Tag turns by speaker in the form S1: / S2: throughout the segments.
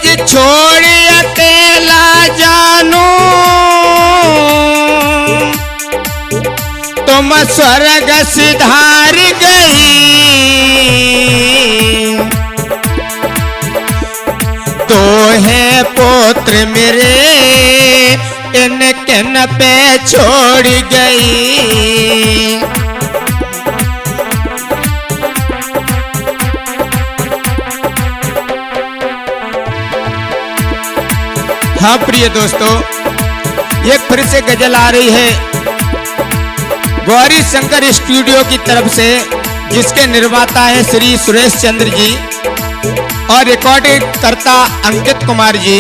S1: मुझे छोड़ अकेला जानू तुम स्वर्ग सिधार गई। तो है पुत्र मेरे इन किन पे छोड़ गई। हाँ प्रिय दोस्तों, एक फिर से गजल आ रही है गौरी शंकर स्टूडियो की तरफ से, जिसके निर्माता हैं श्री सुरेश चंद्र जी और रिकॉर्डिंग करता अंकित कुमार जी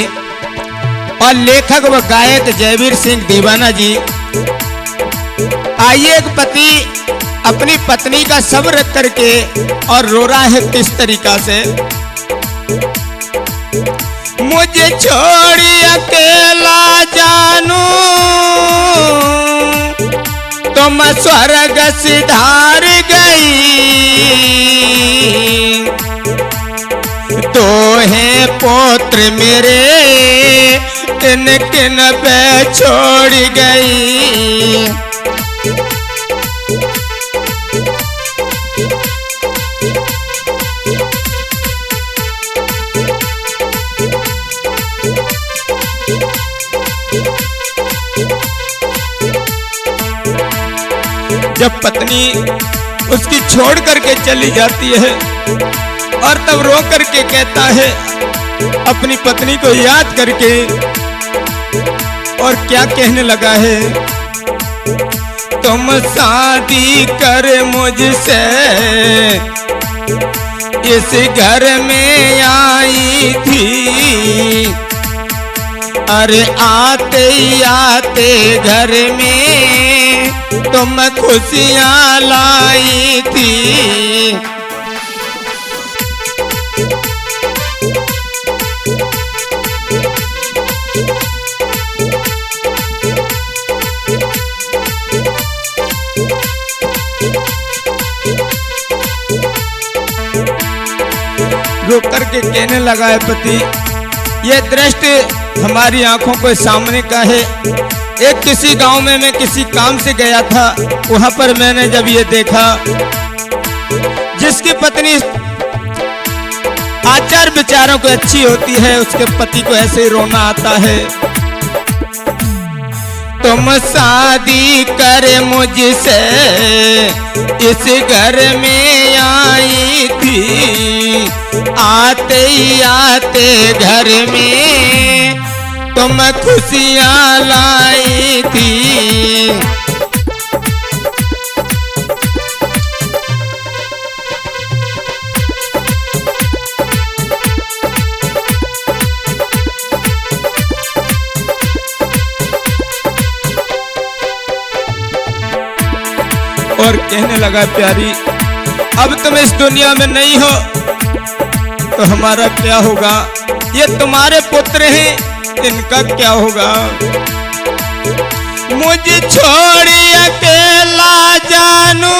S1: और लेखक व गायक जयवीर सिंह दीवाना जी। आइए, एक पति अपनी पत्नी का सब्र करके और रो रहा है किस तरीका से। मुझे छोड़ अकेला जानू तुम स्वर्ग सिधार गई। तो है पुत्र मेरे किन किन पे छोड़ गई। जब पत्नी उसकी छोड़ करके चली जाती है और तब रो करके कहता है अपनी पत्नी को याद करके, और क्या कहने लगा है। तुम शादी कर मुझसे इस घर में आई थी, अरे आते आते घर में तुम खुशियां लाई थी। रो करके कहने लगा है पति, ये दृश्य हमारी आंखों के सामने का है। एक किसी गांव में मैं किसी काम से गया था, वहां पर मैंने जब ये देखा, जिसकी पत्नी आचार विचारों को अच्छी होती है, उसके पति को ऐसे ही रोना आता है। तुम शादी कर मुझसे इस घर में आई थी, आते ही आते घर में तुम खुशियां लाई थी। और कहने लगा प्यारी, अब तुम इस दुनिया में नहीं हो तो हमारा क्या होगा। ये तुम्हारे पुत्र हैं, इनका क्या होगा। मुझे छोड़ अकेला जानू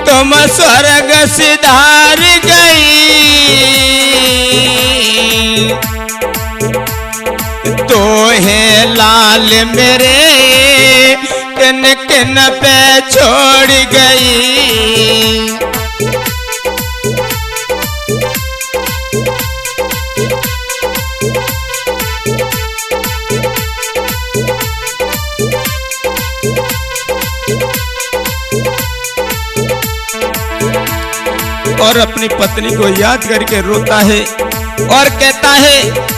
S1: तुम स्वर्ग सिधार गई। तो है लाल मेरे किन किन पे छोड़ गई। और अपनी पत्नी को याद करके रोता है और कहता है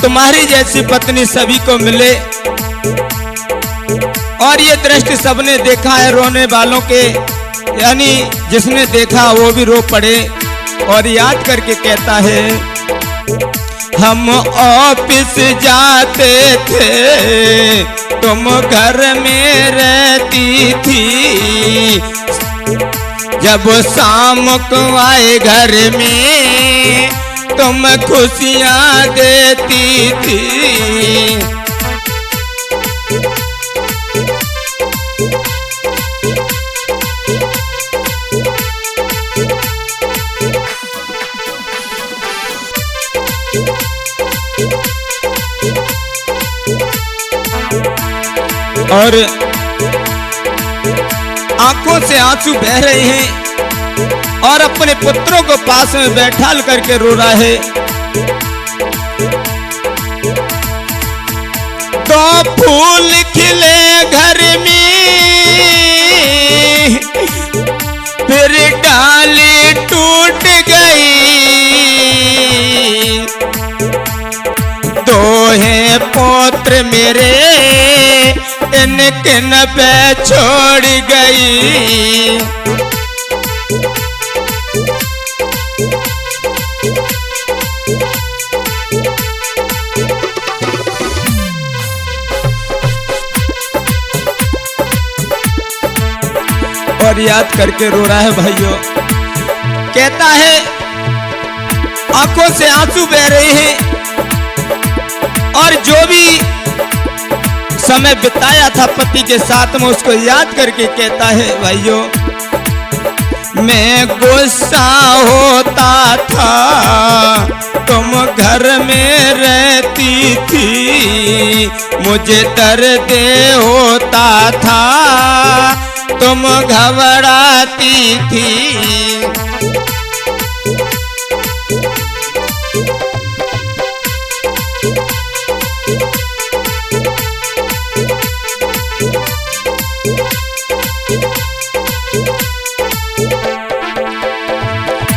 S1: तुम्हारी जैसी पत्नी सभी को मिले। और ये दृश्य सबने देखा है, रोने वालों के, यानी जिसने देखा वो भी रो पड़े। और याद करके कहता है हम ऑफिस जाते थे तुम घर में रहती थी, जब शाम को आए घर में तुम खुशियां देती थी। और आंखों से आंसू बह रहे हैं और अपने पुत्रों को पास में बैठा करके रो रहा है। तो फूल खिले घर में, फिर डाली टूट गई। दो हैं पुत्र मेरे, इनके न पे छोड़ गई। और याद करके रो रहा है भाइयों। कहता है आंखों से आंसू बह रहे हैं और जो भी समय बिताया था पति के साथ में उसको याद करके कहता है भाइयों, मैं गुस्सा होता था तुम घर में रहती थी, मुझे दर्द होता था तुम घबराती थी।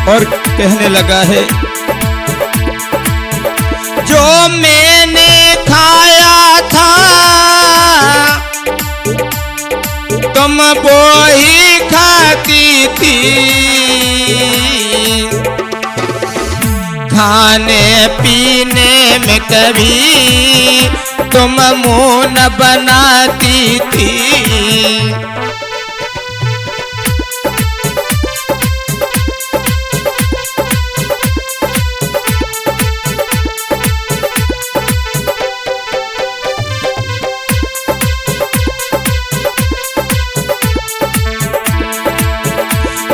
S1: और कहने लगा है, जो मैंने खाया था तुम वो ही खाती थी, खाने पीने में कभी तुम मुंह न बनाती थी।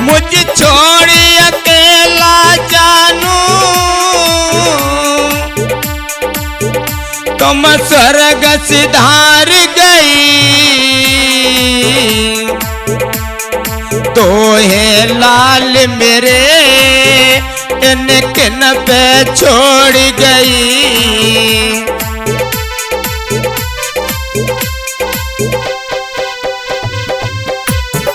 S1: मुझे छोड़ अकेला जानू तुम स्वर्ग सिधार गई। तो है लाल मेरे, इनके न पे छोड़ गई।